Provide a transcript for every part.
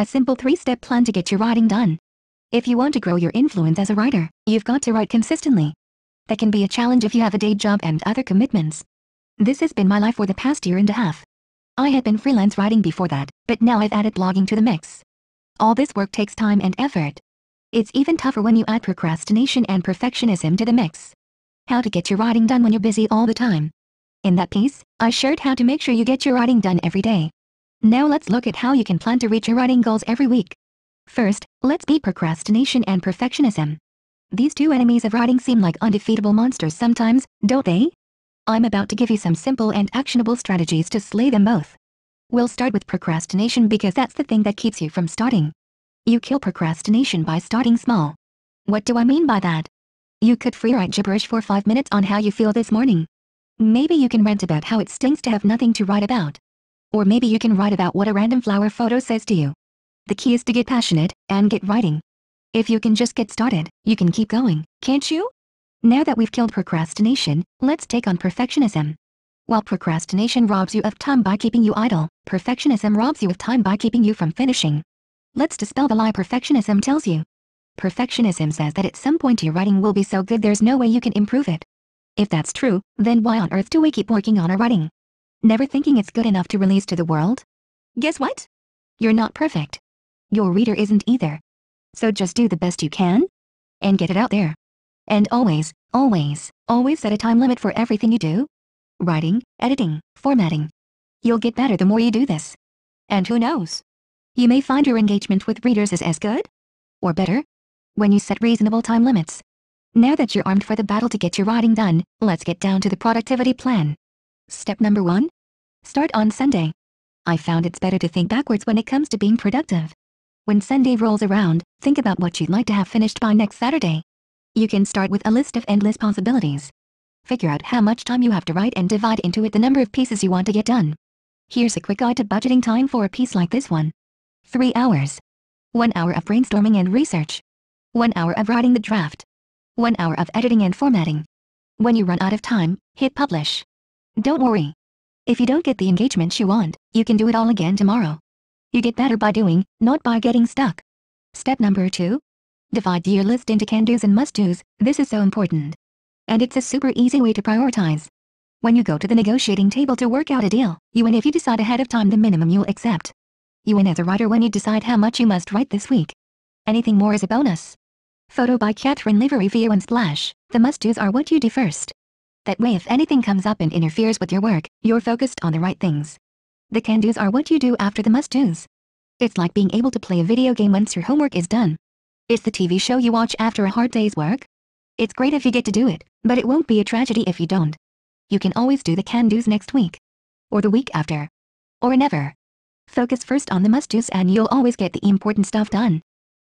A simple 3-step plan to get your writing done. If you want to grow your influence as a writer, you've got to write consistently. That can be a challenge if you have a day job and other commitments. This has been my life for the past year and a half. I had been freelance writing before that, but now I've added blogging to the mix. All this work takes time and effort. It's even tougher when you add procrastination and perfectionism to the mix. How to get your writing done when you're busy all the time. In that piece, I shared how to make sure you get your writing done every day. Now let's look at how you can plan to reach your writing goals every week. First, let's beat procrastination and perfectionism. These two enemies of writing seem like undefeatable monsters sometimes, don't they? I'm about to give you some simple and actionable strategies to slay them both. We'll start with procrastination because that's the thing that keeps you from starting. You kill procrastination by starting small. What do I mean by that? You could free write gibberish for 5 minutes on how you feel this morning. Maybe you can rant about how it stinks to have nothing to write about. Or maybe you can write about what a random flower photo says to you. The key is to get passionate and get writing. If you can just get started, you can keep going, can't you? Now that we've killed procrastination, let's take on perfectionism. While procrastination robs you of time by keeping you idle, perfectionism robs you of time by keeping you from finishing. Let's dispel the lie perfectionism tells you. Perfectionism says that at some point your writing will be so good there's no way you can improve it. If that's true, then why on earth do we keep working on our writing? Never thinking it's good enough to release to the world? Guess what? You're not perfect. Your reader isn't either. So just do the best you can and get it out there. And always, always, always set a time limit for everything you do. Writing, editing, formatting. You'll get better the more you do this. And who knows? You may find your engagement with readers is as good or better when you set reasonable time limits. Now that you're armed for the battle to get your writing done, let's get down to the productivity plan. Step number 1. Start on Sunday. I found it's better to think backwards when it comes to being productive. When Sunday rolls around, think about what you'd like to have finished by next Saturday. You can start with a list of endless possibilities. Figure out how much time you have to write and divide into it the number of pieces you want to get done. Here's a quick guide to budgeting time for a piece like this one. 3 hours. 1 hour of brainstorming and research. 1 hour of writing the draft. 1 hour of editing and formatting. When you run out of time, hit publish. Don't worry. If you don't get the engagement you want, you can do it all again tomorrow. You get better by doing, not by getting stuck. Step number 2. Divide your list into can-dos and must-dos. This is so important. And it's a super easy way to prioritize. When you go to the negotiating table to work out a deal, you win if you decide ahead of time the minimum you'll accept. You win as a writer when you decide how much you must write this week. Anything more is a bonus. Photo by Catherine Livery via Unsplash. The must-dos are what you do first. That way if anything comes up and interferes with your work, you're focused on the right things. The can-dos are what you do after the must-dos. It's like being able to play a video game once your homework is done. It's the TV show you watch after a hard day's work. It's great if you get to do it, but it won't be a tragedy if you don't. You can always do the can-dos next week. Or the week after. Or never. Focus first on the must-dos and you'll always get the important stuff done.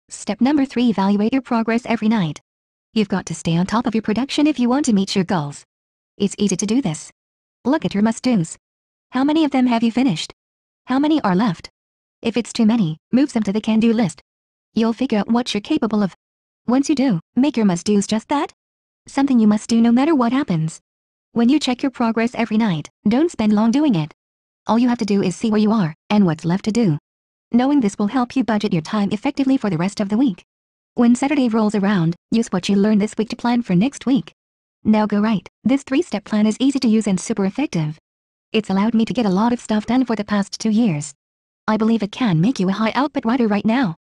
Step number 3. Evaluate your progress every night. You've got to stay on top of your production if you want to meet your goals. It's easy to do this. Look at your must-dos. How many of them have you finished? How many are left? If it's too many, move some to the can-do list. You'll figure out what you're capable of. Once you do, make your must-dos just that. Something you must do no matter what happens. When you check your progress every night, don't spend long doing it. All you have to do is see where you are, and what's left to do. Knowing this will help you budget your time effectively for the rest of the week. When Saturday rolls around, use what you learned this week to plan for next week. Now go write. This 3-step plan is easy to use and super effective. It's allowed me to get a lot of stuff done for the past 2 years. I believe it can make you a high output writer right now.